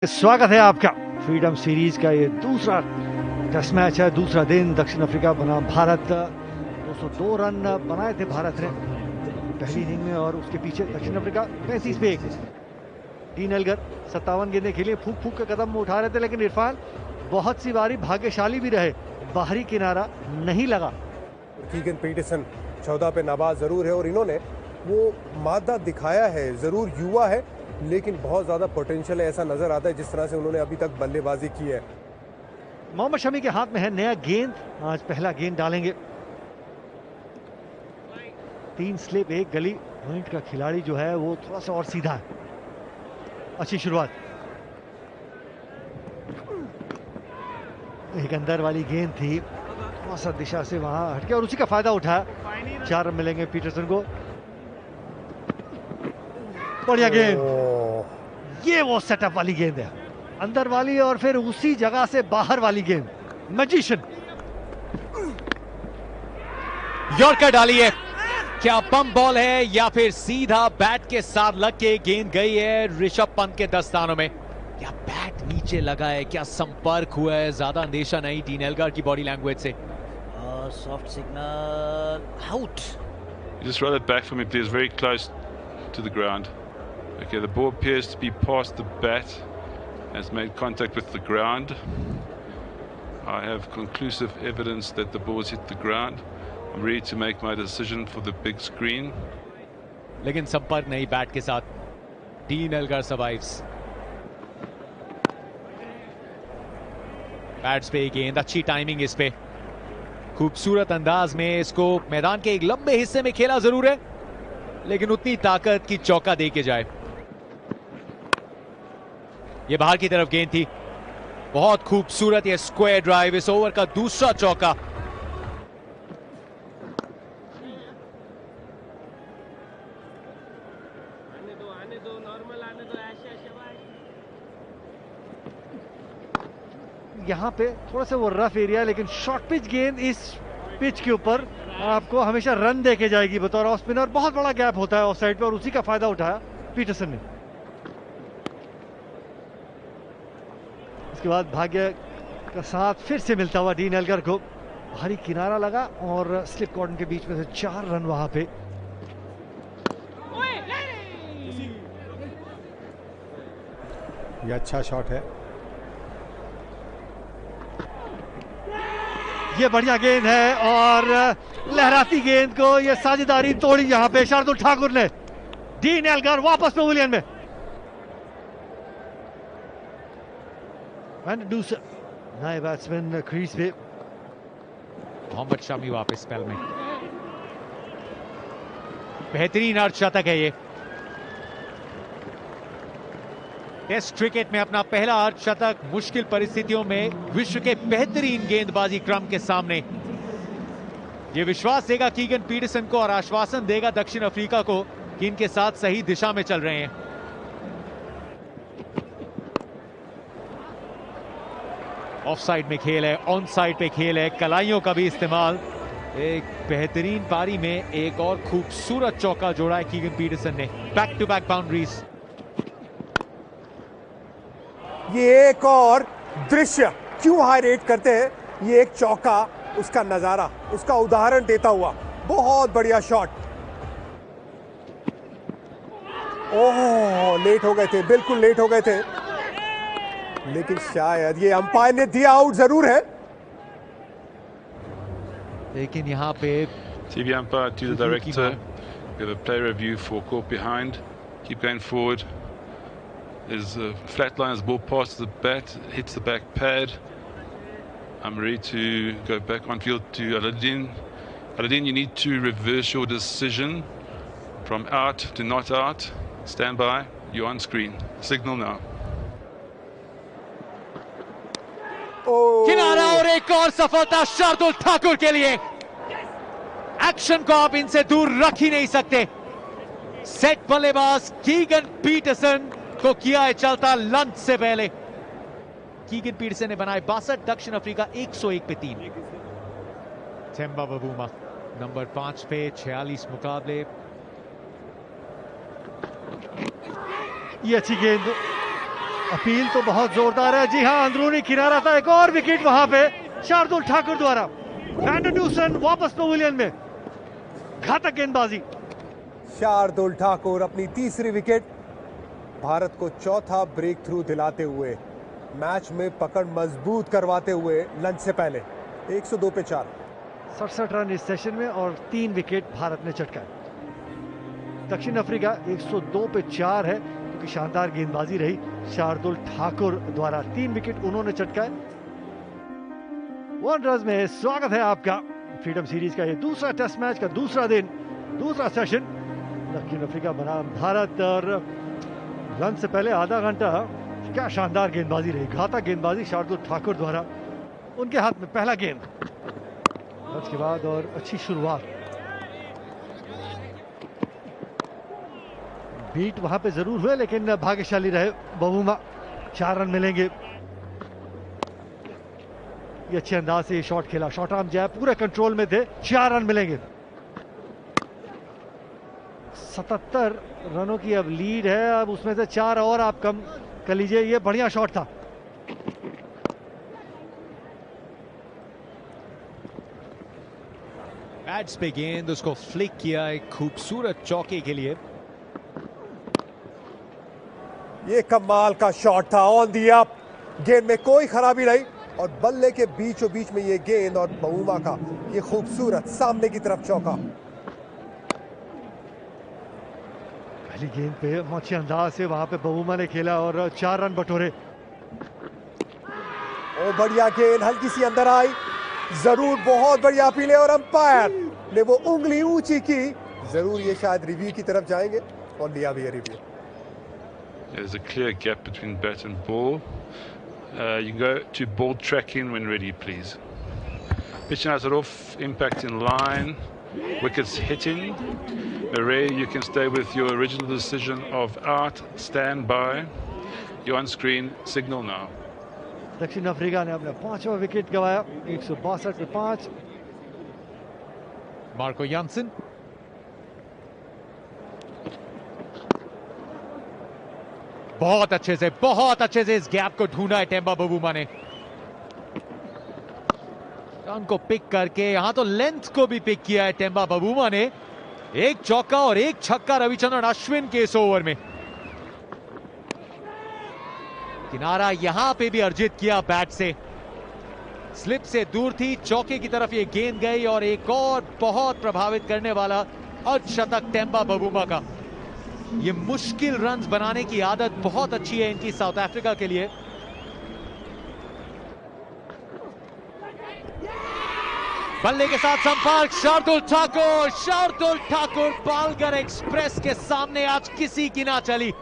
स्वागत है आपका फ्रीडम सीरीज का ये दूसरा टेस्ट मैच है। दूसरा दिन दक्षिण अफ्रीका बना भारत। 202 रन बनाए थे भारत ने पहली इनिंग में और उसके पीछे दक्षिण अफ्रीका 35 पे 1। डीन एल्गर 57 गेंदें खेली, फूक फूक के कदम उठा रहे थे, लेकिन इरफान बहुत सी बारी भाग्यशाली भी रहे, बाहरी किनारा नहीं लगा। कीगन पीटरसन 14 पे नाबाज जरूर है और इन्होंने वो मादा दिखाया है, जरूर युवा है लेकिन बहुत ज्यादा पोटेंशियल है, ऐसा नजर आता है जिस तरह से उन्होंने अभी तक बल्लेबाजी की है। मोहम्मद शमी के हाथ में है नया गेंद, आज पहला गेंद डालेंगे। 3 स्लिप 1 गली। पॉइंट का खिलाड़ी जो है वो थोड़ा सा और सीधा है। अच्छी शुरुआत, एक अंदर वाली गेंद थी, थोड़ा सा दिशा से वहां हटके और उसी का फायदा उठाया। 4 रन मिलेंगे पीटरसन को। बढ़िया गेंद, ये वो सेटअप वाली गेंद है, अंदर वाली और फिर उसी जगह से बाहर वाली गेंद। मैजिशियन यॉर्कर डाली है, क्या बम बॉल है या फिर सीधा बैट के साथ लग के गेंद गई है ऋषभ पंत के दस्तानों में, क्या बैट नीचे लगा है, क्या संपर्क हुआ है, ज्यादा अंदेशा नहीं डीन एल्गर की बॉडी लैंग्वेज से। Soft signal, out. Just roll it back for me, please. Very close to the ground. Okay, the ball appears to be past the bat, has made contact with the ground. I have conclusive evidence that the ball's hit the ground. I'm ready to make my decision for the big screen. लेकिन संपर्क नहीं bat के साथ। Dean Elgar survives. Bats पे गेंद, अच्छी timing इस पे, खूबसूरत अंदाज में इसको मैदान के एक लंबे हिस्से में खेला जरूर है, लेकिन उतनी ताकत की चौका दे के जाए। ये बाहर की तरफ गेंद थी, बहुत खूबसूरत ये स्क्वायर ड्राइव, इस ओवर का दूसरा चौका। यहाँ पे थोड़ा सा वो रफ एरिया, लेकिन शॉर्ट पिच गेंद इस पिच के ऊपर आपको हमेशा रन दे के जाएगी बतौर ऑफ स्पिनर। बहुत बड़ा गैप होता है ऑफ साइड पे और उसी का फायदा उठाया पीटरसन ने। इसके बाद भाग्य का साथ फिर से मिलता हुआ डीन एल्गर को, भारी किनारा लगा और स्लिप कॉर्डन के बीच में से 4 रन वहां पे। ये अच्छा शॉट है, ये बढ़िया गेंद है और लहराती गेंद को ये साझेदारी तोड़ी यहां पे शार्दुल ठाकुर ने। डीन एल्गर वापस पवेलियन में। नए बैट्समैन क्रीज पे। मोहम्मद शमी वापस स्पेल में, बेहतरीन अर्धशतक है ये। टेस्ट क्रिकेट में अपना पहला अर्धशतक मुश्किल परिस्थितियों में विश्व के बेहतरीन गेंदबाजी क्रम के सामने। ये विश्वास देगा कीगन पीटरसन को और आश्वासन देगा दक्षिण अफ्रीका को कि इनके साथ सही दिशा में चल रहे हैं। ऑफ साइड में खेल है, ऑन साइड पे खेल है, कलाइयों का भी इस्तेमाल। एक बेहतरीन पारी में एक और खूबसूरत चौका जोड़ा है कीगन पीटरसन ने। Back to back boundaries. ये एक और दृश्य क्यों हाई रेट करते हैं, ये एक चौका, उसका नजारा, उसका उदाहरण देता हुआ बहुत बढ़िया शॉट। ओह, लेट हो गए थे, बिल्कुल लेट हो गए थे, लेकिन शायद ये अंपायर ने दिया आउट जरूर है। लेकिन यहाँ पे TV umpire to the director. We have a play review for caught behind. Keep going forward. There's a flat line as the ball passes the bat, hits the back pad. I'm ready to go back on field to Aladdin. Aladdin, you need to reverse your decision from out to not out. Stand by. You're on screen. Signal now. किनारा और एक और सफलता शार्दुल ठाकुर के लिए। Action को आप इनसे दूर रख ही नहीं सकते। सेट बल्लेबाज कीगन पीटरसन को किया है चलता लंच से पहले। कीगन पीटरसन ने बनाए 62, दक्षिण अफ्रीका 101 पे 3। थेम्बा बबूमा नंबर 5 पे 46 मुकाबले। ये अच्छी गेंद अपील तो बहुत जोरदार है। जी हाँ, अंदरूनी किनारा था। एक और विकेट वहां पे शार्दुल ठाकुर द्वारा। वैन ड्यूसन वापस पवेलियन में। घातक गेंदबाजी। शार्दुल ठाकुर अपनी तीसरी विकेट, भारत को चौथा ब्रेक थ्रू दिलाते हुए, मैच में पकड़ मजबूत करवाते हुए लंच से पहले 102 पे 4। 67 रन इस सेशन में और 3 विकेट भारत ने चटकाए। दक्षिण अफ्रीका 102 पे 4 है क्योंकि शानदार गेंदबाजी रही शार्दुल ठाकुर द्वारा। 3 विकेट उन्होंने चटकाए। वनडर्स में स्वागत है आपका। फ्रीडम सीरीज का ये दूसरा टेस्ट मैच का दूसरा दिन, दूसरा सेशन। दक्षिण अफ्रीका बनाम भारत और लंच से पहले आधा घंटा क्या शानदार गेंदबाजी रही। घातक गेंदबाजी शार्दुल ठाकुर द्वारा। उनके हाथ में पहला गेंद लंच के बाद और अच्छी शुरुआत। बीट वहां पे जरूर हुए लेकिन भाग्यशाली रहे बवुमा। 4 रन मिलेंगे। ये अच्छे अंदाज से ये शॉट खेला। शॉर्ट आर्म जैब पूरे कंट्रोल में थे। 4 रन मिलेंगे। 77 रनों की अब लीड है। अब उसमें से 4 और आप कम कर लीजिए। ये बढ़िया शॉट था। पैड्स पे गेंद, उसको फ्लिक किया एक खूबसूरत चौके के लिए। ये कमाल का शॉट था ऑन दी अप। गेंद में कोई खराबी नहीं और बल्ले के बीचों बीच में ये गेंद और बवुमा का ये खूबसूरत सामने की तरफ चौका। पहली गेंद पे अच्छे अंदाज से वहां पे बवुमा ने खेला और 4 रन बटोरे। ओ बढ़िया गेंद, हल्की सी अंदर आई। जरूर बहुत बढ़िया अपील है और अंपायर ने वो उंगली ऊंची की। जरूर ये शायद रिव्यू की तरफ जाएंगे और लिया भी है review. There's a clear gap between bat and ball. You can go to ball tracking when ready, please. Pitch nice it off, impact in line, wickets hitting. Murray, you can stay with your original decision of out, stand by. You're on screen, signal now. दक्षिण Africa ने अपना 5वां wicket गंवाया। 162 पे 5। Marco Johnson. बहुत अच्छे से इस गैप को ढूंढा है टेम्बा बवुमा ने। रन को पिक करके यहां तो लेंथ को भी पिक किया है टेम्बा बवुमा ने। एक चौका और एक छक्का रविचंद्रन अश्विन के इस ओवर में। किनारा यहां पे भी अर्जित किया बैट से। स्लिप से दूर थी, चौके की तरफ ये गेंद गई और एक और बहुत प्रभावित करने वाला अर्धशतक टेम्बा बवुमा का। ये मुश्किल रन्स बनाने की आदत बहुत अच्छी है इनकी साउथ अफ्रीका के लिए। बल्ले के साथ संपर्क शार्दुल ठाकुर पालघर एक्सप्रेस के सामने आज किसी की ना चली।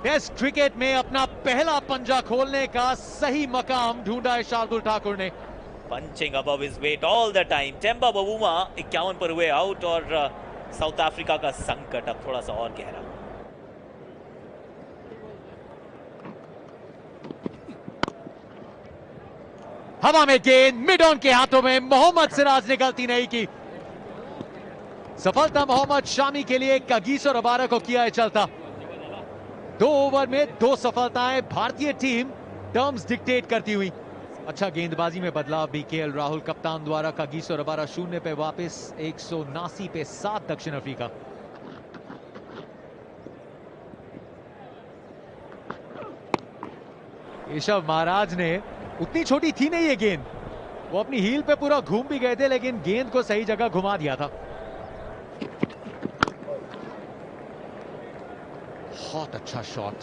टेस्ट क्रिकेट में अपना पहला पंजा खोलने का सही मकाम ढूंढा है शार्दुल ठाकुर ने। Punching above his weight all the time. Temba Bavuma 51 पर हुए आउट और साउथ अफ्रीका का संकट अब थोड़ा सा और गहरा। हवा में गेंद मिड ऑन के हाथों में। मोहम्मद सिराज ने गलती नहीं की। सफलता मोहम्मद शामी के लिए। कागिसो रबाडा को किया है चलता। 2 ओवर में 2 सफलताएं भारतीय टीम टर्म्स डिक्टेट करती हुई। अच्छा गेंदबाजी में बदलाव भी केएल राहुल कप्तान द्वारा। कागिसो रबाडा 0 पे वापस। 179 पे 7 दक्षिण अफ्रीका। केशव महाराज ने, उतनी छोटी थी नहीं ये गेंद, वो अपनी हील पे पूरा घूम भी गए थे लेकिन गेंद को सही जगह घुमा दिया था। बहुत अच्छा शॉट।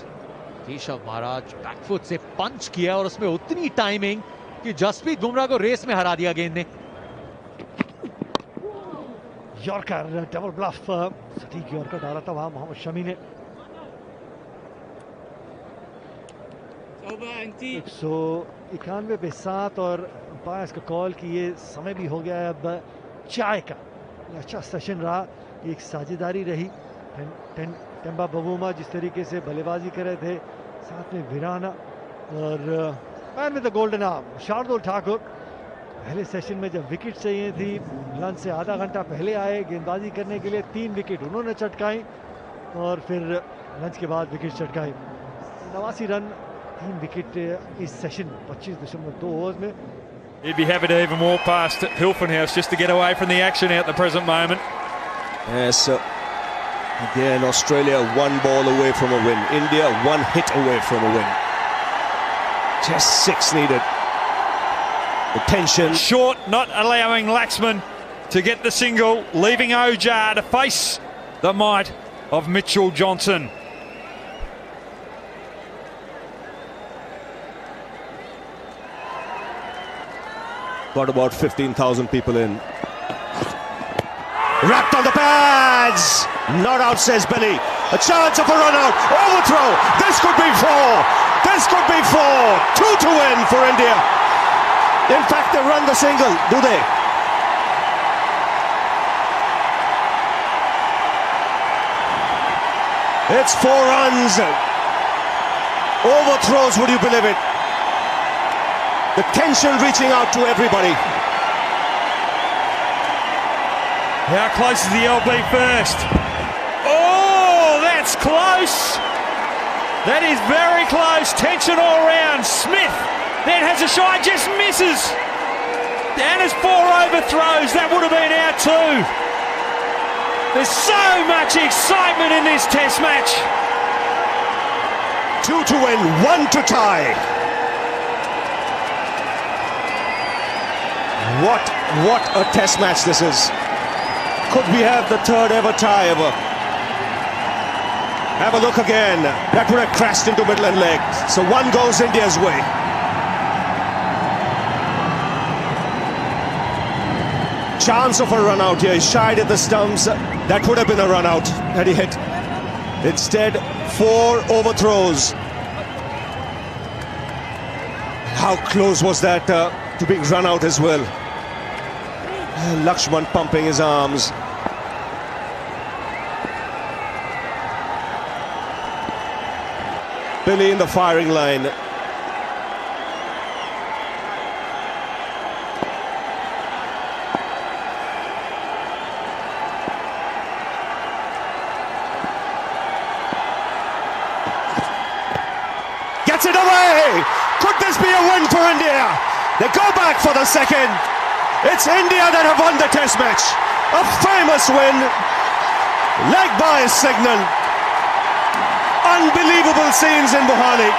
केशव महाराज बैकफुट से पंच किया और उसमें उतनी टाइमिंग कि जसप्रीत बुमराह को रेस में हरा दिया गेंद ने। यॉर्कर डबल ब्लफ, सटीक यॉर्कर डाला था वहां मोहम्मद शमी ने। 191 पे 7 और अंपायर का कॉल कि ये समय भी हो गया है अब चाय का। अच्छा सेशन रहा, एक साझेदारी रही। टेम्बा बवुमा जिस तरीके से बल्लेबाजी कर रहे थे, साथ में वीराना और man with the golden arm Shardul Thakur. पहले सेशन में जब विकेट चाहिए थी, लंच से आधा घंटा पहले आए गेंदबाजी करने के लिए। 3 विकेट उन्होंने चटकाई और फिर लंच के बाद विकेट चटकाई। 89 रन 3 विकेट इस सेशन 25.2 overs में. He'd be happy to even walk past Hilfenhaus just to get away from the action at the present moment. Yes, again Australia one ball away from a win. India one hit away from a win. Just 6 needed. The tension. Short, not allowing Laxman to get the single, leaving Ojar to face the might of Mitchell Johnson. Got about 15,000 people in. Wrapped on the pads. Not out, says Billy. A chance of a run out. Overthrow. This could be 4. This could be 4. 2 to win for India. In fact, they run the single, do they? It's 4 runs. Overthrows, would you believe it? The tension reaching out to everybody. How close is the LB first? Oh, that's close. That is very close. Tension all round. Smith then has a shot, just misses. And has 4 overthrows. That would have been out too. There's so much excitement in this test match. 2 to win, 1 to tie. What a test match this is. Could we have the 3rd ever tie ever? Have a look again. That would have crashed into middle and leg. So 1 goes India's way. Chance of a run out here. He shied at the stumps. That would have been a run out had he hit. Instead, 4 overthrows. How close was that to being run out as well? Lakshman pumping his arms. Billy in the firing line. Gets it away! Could this be a win for India? They go back for the second. It's India that have won the test match. A famous win. Leg by signal. Unbelievable scenes in Buhani.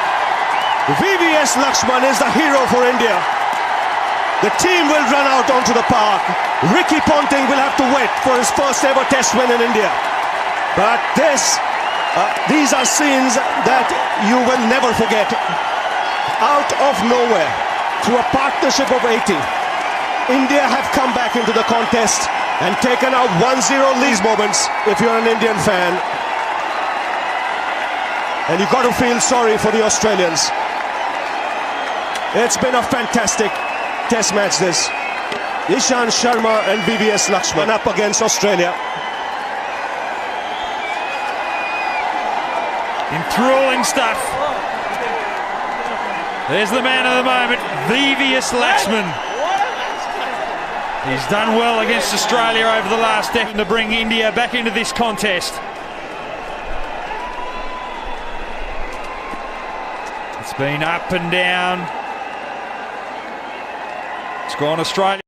VVS Lakshman is the hero for India. The team will run out onto the park. Ricky Ponting will have to wait for his first ever test win in India. But these are scenes that you will never forget. Out of nowhere, through a partnership of 80, India have come back into the contest and taken out 1-0 lead moments if you're an Indian fan. And you've got to feel sorry for the Australians. It's been a fantastic test match this. Ishant Sharma and VVS Lakshman up against Australia. Enthralling stuff. There's the man of the moment, VVS Lakshman. He's done well against Australia over the last decade to bring India back into this contest. It's been up and down. It's gone Australia.